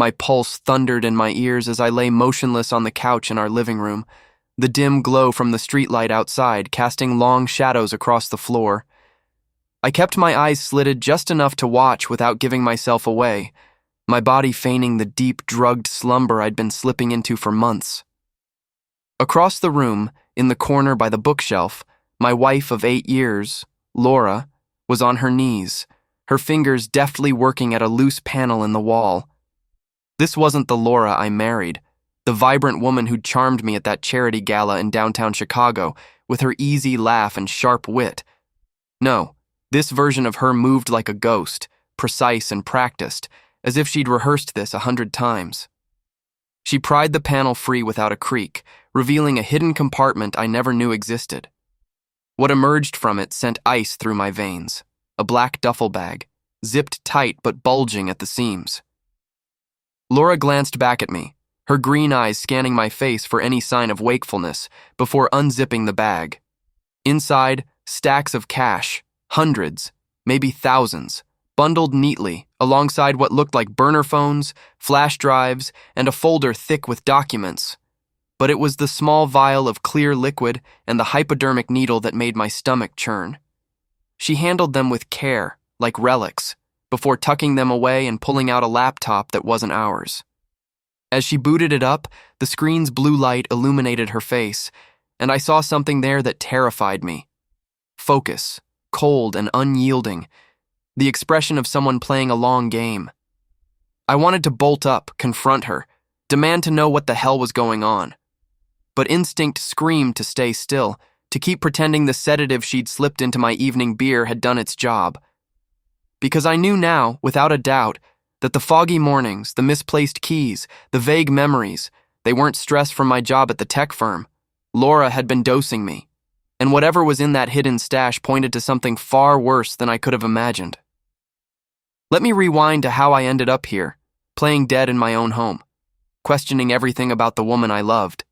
My pulse thundered in my ears as I lay motionless on the couch in our living room, the dim glow from the streetlight outside casting long shadows across the floor. I kept my eyes slitted just enough to watch without giving myself away, my body feigning the deep, drugged slumber I'd been slipping into for months. Across the room, in the corner by the bookshelf, my wife of 8 years, Laura, was on her knees, her fingers deftly working at a loose panel in the wall. This wasn't the Laura I married, the vibrant woman who'd charmed me at that charity gala in downtown Chicago with her easy laugh and sharp wit. No, this version of her moved like a ghost, precise and practiced, as if she'd rehearsed this 100 times. She pried the panel free without a creak, revealing a hidden compartment I never knew existed. What emerged from it sent ice through my veins, a black duffel bag, zipped tight but bulging at the seams. Laura glanced back at me, her green eyes scanning my face for any sign of wakefulness before unzipping the bag. Inside, stacks of cash, hundreds, maybe thousands, bundled neatly alongside what looked like burner phones, flash drives, and a folder thick with documents. But it was the small vial of clear liquid and the hypodermic needle that made my stomach churn. She handled them with care, like relics, before tucking them away and pulling out a laptop that wasn't ours. As she booted it up, the screen's blue light illuminated her face, and I saw something there that terrified me. Focus, cold and unyielding, the expression of someone playing a long game. I wanted to bolt up, confront her, demand to know what the hell was going on. But instinct screamed to stay still, to keep pretending the sedative she'd slipped into my evening beer had done its job. Because I knew now, without a doubt, that the foggy mornings, the misplaced keys, the vague memories, they weren't stress from my job at the tech firm. Laura had been dosing me, and whatever was in that hidden stash pointed to something far worse than I could have imagined. Let me rewind to how I ended up here, playing dead in my own home, questioning everything about the woman I loved.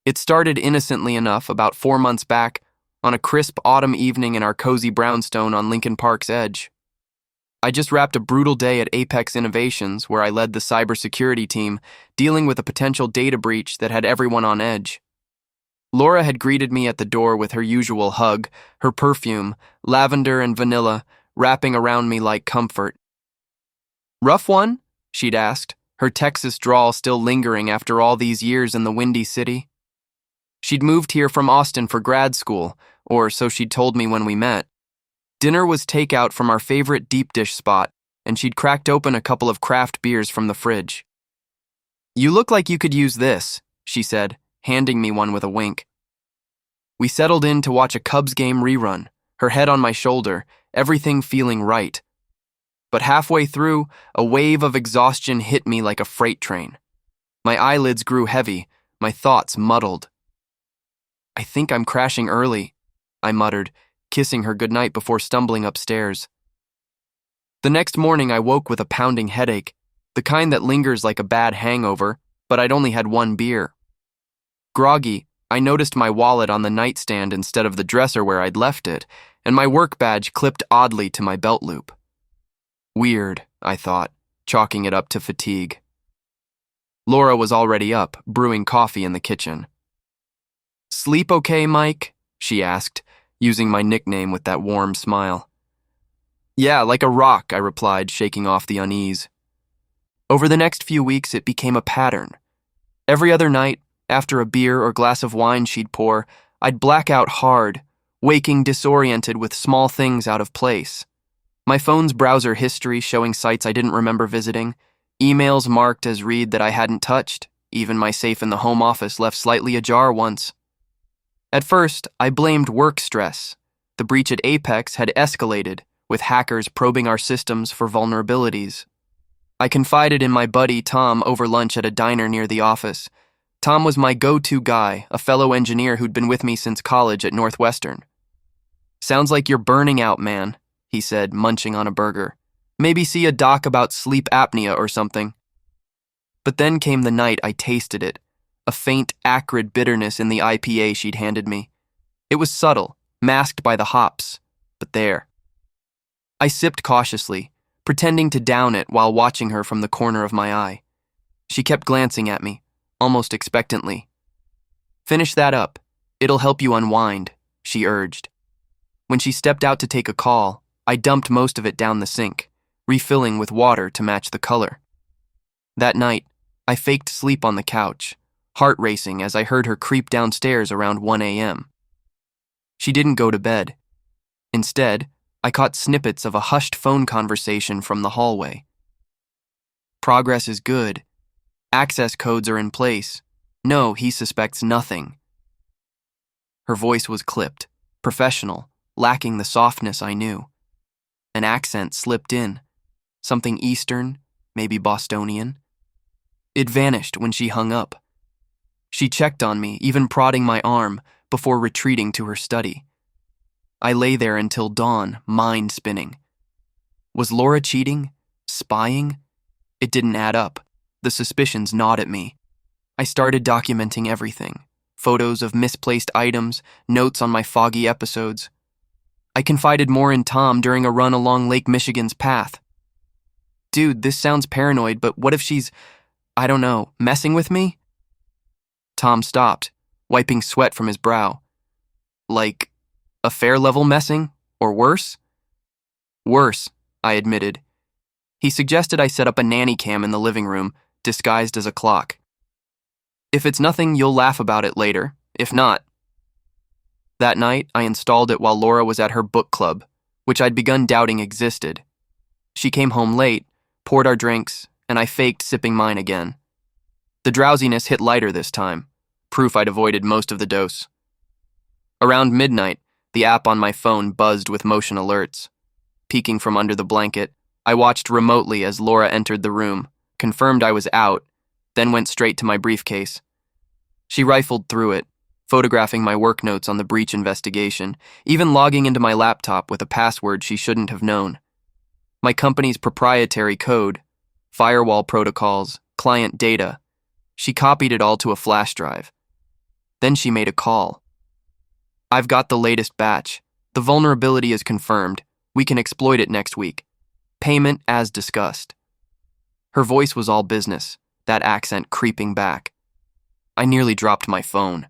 It started innocently enough about 4 months back, on a crisp autumn evening in our cozy brownstone on Lincoln Park's edge. I just wrapped a brutal day at Apex Innovations, where I led the cybersecurity team, dealing with a potential data breach that had everyone on edge. Laura had greeted me at the door with her usual hug, her perfume, lavender and vanilla, wrapping around me like comfort. "Rough one?" she'd asked, her Texas drawl still lingering after all these years in the Windy City. She'd moved here from Austin for grad school, or so she'd told me when we met. Dinner was takeout from our favorite deep dish spot, and she'd cracked open a couple of craft beers from the fridge. "You look like you could use this," she said, handing me one with a wink. We settled in to watch a Cubs game rerun, her head on my shoulder, everything feeling right. But halfway through, a wave of exhaustion hit me like a freight train. My eyelids grew heavy, my thoughts muddled. "I think I'm crashing early," I muttered, kissing her goodnight before stumbling upstairs. The next morning I woke with a pounding headache, the kind that lingers like a bad hangover, but I'd only had one beer. Groggy, I noticed my wallet on the nightstand instead of the dresser where I'd left it, and my work badge clipped oddly to my belt loop. Weird, I thought, chalking it up to fatigue. Laura was already up, brewing coffee in the kitchen. "Sleep okay, Mike?" she asked, using my nickname with that warm smile. "Yeah, like a rock," I replied, shaking off the unease. Over the next few weeks, it became a pattern. Every other night, after a beer or glass of wine she'd pour, I'd black out hard, waking disoriented with small things out of place. My phone's browser history showing sites I didn't remember visiting, emails marked as read that I hadn't touched, even my safe in the home office left slightly ajar once. At first, I blamed work stress. The breach at Apex had escalated, with hackers probing our systems for vulnerabilities. I confided in my buddy Tom over lunch at a diner near the office. Tom was my go-to guy, a fellow engineer who'd been with me since college at Northwestern. "Sounds like you're burning out, man," he said, munching on a burger. "Maybe see a doc about sleep apnea or something." But then came the night I tasted it, a faint, acrid bitterness in the IPA she'd handed me. It was subtle, masked by the hops, but there. I sipped cautiously, pretending to down it while watching her from the corner of my eye. She kept glancing at me, almost expectantly. "Finish that up. It'll help you unwind," she urged. When she stepped out to take a call, I dumped most of it down the sink, refilling with water to match the color. That night, I faked sleep on the couch, heart racing as I heard her creep downstairs around 1 a.m. She didn't go to bed. Instead, I caught snippets of a hushed phone conversation from the hallway. "Progress is good. Access codes are in place. No, he suspects nothing." Her voice was clipped, professional, lacking the softness I knew. An accent slipped in, something Eastern, maybe Bostonian. It vanished when she hung up. She checked on me, even prodding my arm, before retreating to her study. I lay there until dawn, mind spinning. Was Laura cheating? Spying? It didn't add up. The suspicions gnawed at me. I started documenting everything. Photos of misplaced items, notes on my foggy episodes. I confided more in Tom during a run along Lake Michigan's path. "Dude, this sounds paranoid, but what if she's, I don't know, messing with me?" Tom stopped, wiping sweat from his brow. "Like, affair-level messing? Or worse?" "Worse," I admitted. He suggested I set up a nanny cam in the living room, disguised as a clock. "If it's nothing, you'll laugh about it later. If not..." That night, I installed it while Laura was at her book club, which I'd begun doubting existed. She came home late, poured our drinks, and I faked sipping mine again. The drowsiness hit lighter this time, proof I'd avoided most of the dose. Around midnight, the app on my phone buzzed with motion alerts. Peeking from under the blanket, I watched remotely as Laura entered the room, confirmed I was out, then went straight to my briefcase. She rifled through it, photographing my work notes on the breach investigation, even logging into my laptop with a password she shouldn't have known. My company's proprietary code, firewall protocols, client data. She copied it all to a flash drive. Then she made a call. "I've got the latest batch. The vulnerability is confirmed. We can exploit it next week. Payment as discussed." Her voice was all business, that accent creeping back. I nearly dropped my phone.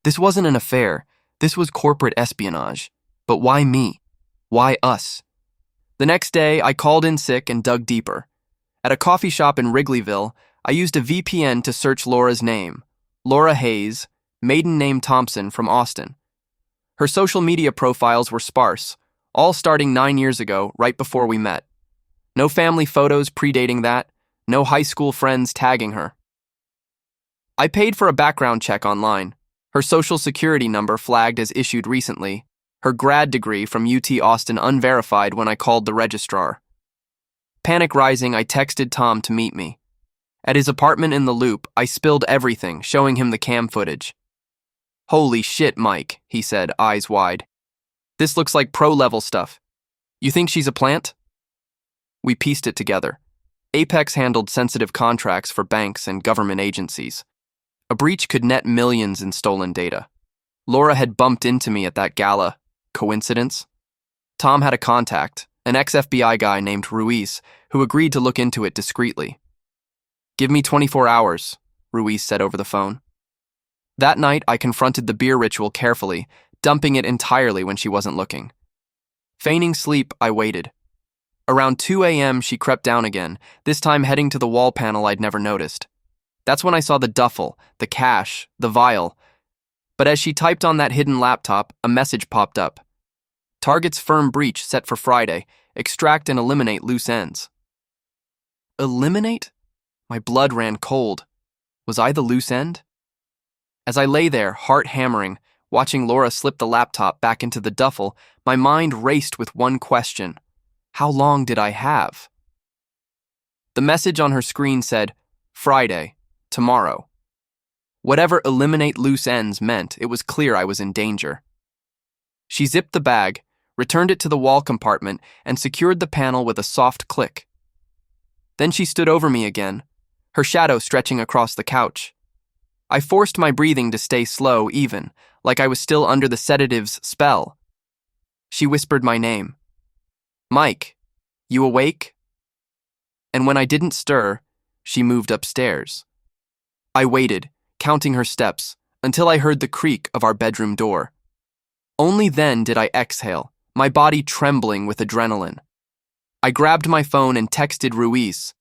This wasn't an affair. This was corporate espionage. But why me? Why us? The next day, I called in sick and dug deeper. At a coffee shop in Wrigleyville, I used a VPN to search Laura's name. Laura Hayes, maiden name Thompson, from Austin. Her social media profiles were sparse, all starting 9 years ago, right before we met. No family photos predating that, no high school friends tagging her. I paid for a background check online. Her social security number flagged as issued recently. Her grad degree from UT Austin unverified when I called the registrar. Panic rising, I texted Tom to meet me. At his apartment in the Loop, I spilled everything, showing him the cam footage. "Holy shit, Mike," he said, eyes wide. "This looks like pro-level stuff. You think she's a plant?" We pieced it together. Apex handled sensitive contracts for banks and government agencies. A breach could net millions in stolen data. Laura had bumped into me at that gala. Coincidence? Tom had a contact, an ex-FBI guy named Ruiz, who agreed to look into it discreetly. "Give me 24 hours, Ruiz said over the phone. That night, I confronted the beer ritual carefully, dumping it entirely when she wasn't looking. Feigning sleep, I waited. Around 2 a.m., she crept down again, this time heading to the wall panel I'd never noticed. That's when I saw the duffel, the cash, the vial. But as she typed on that hidden laptop, a message popped up. "Target's firm breach set for Friday. Extract and eliminate loose ends." Eliminate? My blood ran cold. Was I the loose end? As I lay there, heart hammering, watching Laura slip the laptop back into the duffel, my mind raced with one question. How long did I have? The message on her screen said, "Friday, tomorrow." Whatever eliminate loose ends meant, it was clear I was in danger. She zipped the bag, returned it to the wall compartment, and secured the panel with a soft click. Then she stood over me again, her shadow stretching across the couch. I forced my breathing to stay slow, even, like I was still under the sedatives' spell. She whispered my name. "Mike, You awake?" And when I didn't stir, she moved upstairs. I waited, counting her steps, until I heard the creak of our bedroom door. Only then did I exhale, my body trembling with adrenaline. I grabbed my phone and texted Ruiz.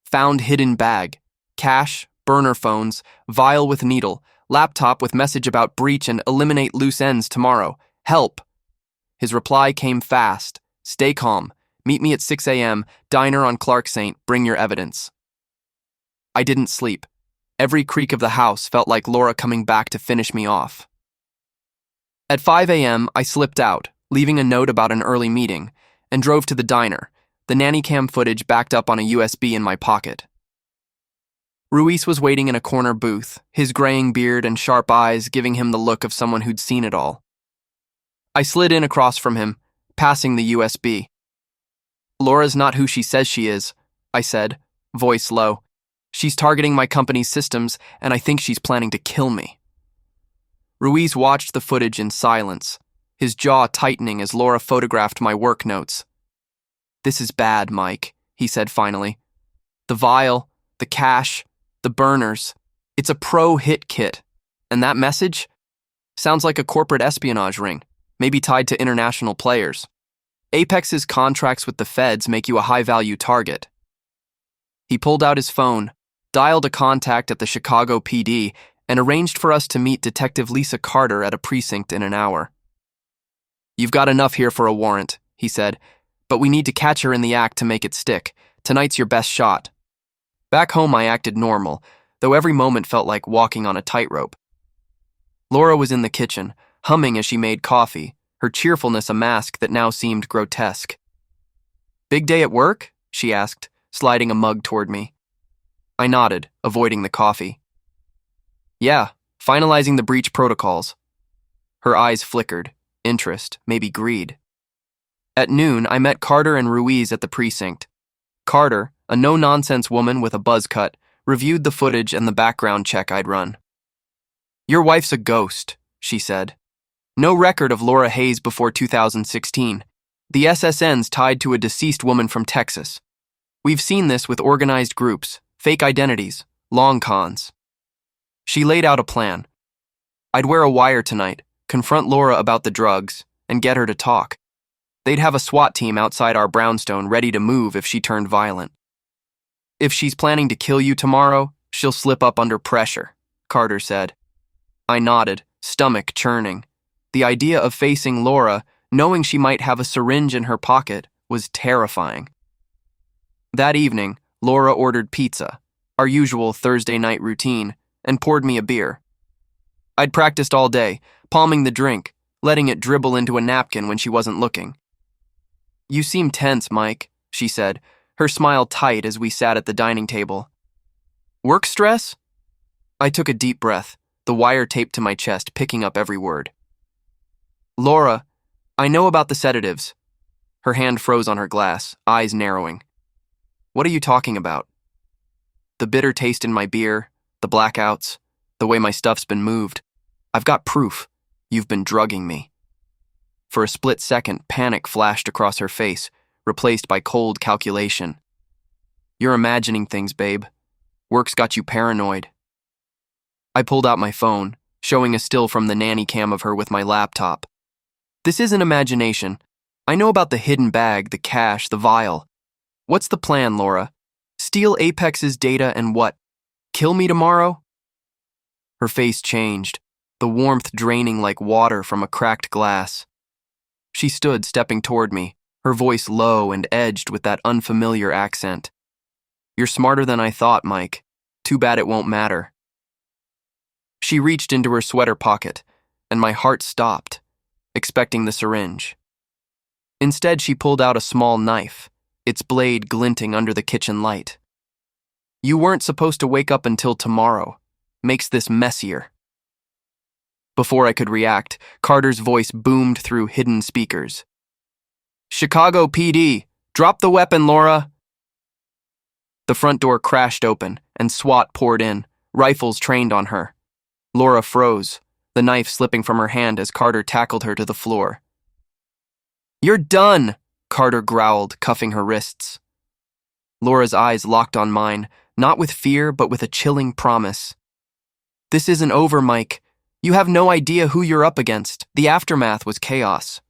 Found hidden bag. Cash, burner phones, vial with needle, laptop with message about breach and eliminate loose ends tomorrow. Help. His reply came fast. Stay calm. Meet me at 6 a.m., diner on Clark St. Bring your evidence. I didn't sleep. Every creak of the house felt like Laura coming back to finish me off. At 5 a.m., I slipped out, leaving a note about an early meeting, and drove to the diner, the nanny cam footage backed up on a USB in my pocket. Ruiz was waiting in a corner booth, his graying beard and sharp eyes giving him the look of someone who'd seen it all. I slid in across from him, passing the USB. "Laura's not who she says she is," I said, voice low. "She's targeting my company's systems, and I think she's planning to kill me." Ruiz watched the footage in silence, his jaw tightening as Laura photographed my work notes. "This is bad, Mike," he said finally. "The vial, the cash, the burners. It's a pro-hit kit. And that message? Sounds like a corporate espionage ring, maybe tied to international players. Apex's contracts with the feds make you a high-value target." He pulled out his phone, dialed a contact at the Chicago PD, and arranged for us to meet Detective Lisa Carter at a precinct in an hour. "You've got enough here for a warrant," he said, "but we need to catch her in the act to make it stick. Tonight's your best shot." Back home, I acted normal, though every moment felt like walking on a tightrope. Laura was in the kitchen, humming as she made coffee, her cheerfulness a mask that now seemed grotesque. "Big day at work?" she asked, sliding a mug toward me. I nodded, avoiding the coffee. "Yeah, finalizing the breach protocols." Her eyes flickered, interest, maybe greed. At noon, I met Carter and Ruiz at the precinct. Carter, a no-nonsense woman with a buzz cut, reviewed the footage and the background check I'd run. "Your wife's a ghost," she said. "No record of Laura Hayes before 2016. The SSN's tied to a deceased woman from Texas. We've seen this with organized groups, fake identities, long cons." She laid out a plan. I'd wear a wire tonight, confront Laura about the drugs, and get her to talk. They'd have a SWAT team outside our brownstone ready to move if she turned violent. "If she's planning to kill you tomorrow, she'll slip up under pressure," Carter said. I nodded, stomach churning. The idea of facing Laura, knowing she might have a syringe in her pocket, was terrifying. That evening, Laura ordered pizza, our usual Thursday night routine, and poured me a beer. I'd practiced all day, palming the drink, letting it dribble into a napkin when she wasn't looking. "You seem tense, Mike," she said, her smile tight as we sat at the dining table. "Work stress?" I took a deep breath, the wire taped to my chest, picking up every word. "Laura, I know about the sedatives." Her hand froze on her glass, eyes narrowing. "What are you talking about?" "The bitter taste in my beer, the blackouts, the way my stuff's been moved. I've got proof. You've been drugging me." For a split second, panic flashed across her face, replaced by cold calculation. "You're imagining things, babe. Work's got you paranoid." I pulled out my phone, showing a still from the nanny cam of her with my laptop. "This isn't imagination. I know about the hidden bag, the cash, the vial. What's the plan, Laura? Steal Apex's data and what? Kill me tomorrow?" Her face changed, the warmth draining like water from a cracked glass. She stood, stepping toward me, her voice low and edged with that unfamiliar accent. "You're smarter than I thought, Mike. Too bad it won't matter." She reached into her sweater pocket, and my heart stopped, expecting the syringe. Instead, she pulled out a small knife, its blade glinting under the kitchen light. "You weren't supposed to wake up until tomorrow. Makes this messier." Before I could react, Carter's voice boomed through hidden speakers. "Chicago PD, drop the weapon, Laura." The front door crashed open, and SWAT poured in, rifles trained on her. Laura froze, the knife slipping from her hand as Carter tackled her to the floor. "You're done," Carter growled, cuffing her wrists. Laura's eyes locked on mine, not with fear, but with a chilling promise. This isn't over, Mike. You have no idea who you're up against. The aftermath was chaos.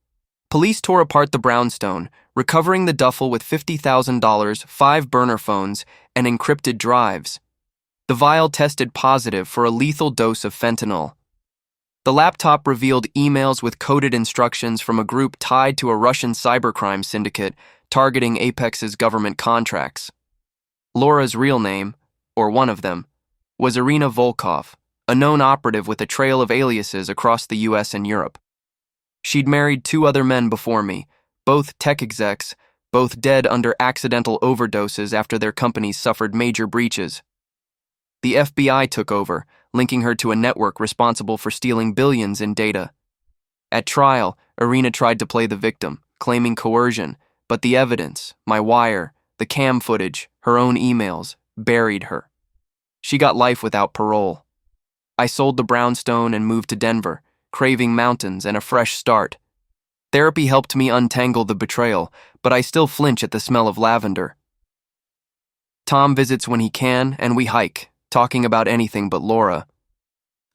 Police tore apart the brownstone, recovering the duffel with $50,000, 5 burner phones, and encrypted drives. The vial tested positive for a lethal dose of fentanyl. The laptop revealed emails with coded instructions from a group tied to a Russian cybercrime syndicate targeting Apex's government contracts. Laura's real name, or one of them, was Irina Volkov, a known operative with a trail of aliases across the US and Europe. She'd married 2 other men before me, both tech execs, both dead under accidental overdoses after their companies suffered major breaches. The FBI took over, linking her to a network responsible for stealing billions in data. At trial, Irina tried to play the victim, claiming coercion, but the evidence, my wire, the cam footage, her own emails, buried her. She got life without parole. I sold the brownstone and moved to Denver, craving mountains and a fresh start. Therapy helped me untangle the betrayal, but I still flinch at the smell of lavender. Tom visits when he can, and we hike, talking about anything but Laura.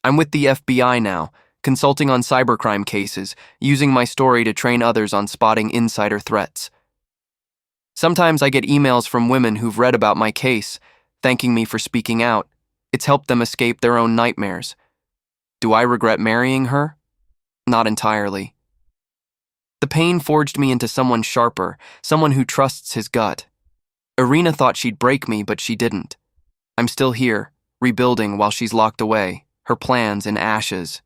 I'm with the FBI now, consulting on cybercrime cases, using my story to train others on spotting insider threats. Sometimes I get emails from women who've read about my case, thanking me for speaking out. It's helped them escape their own nightmares. Do I regret marrying her? Not entirely. The pain forged me into someone sharper, someone who trusts his gut. Irina thought she'd break me, but she didn't. I'm still here, rebuilding while she's locked away, her plans in ashes.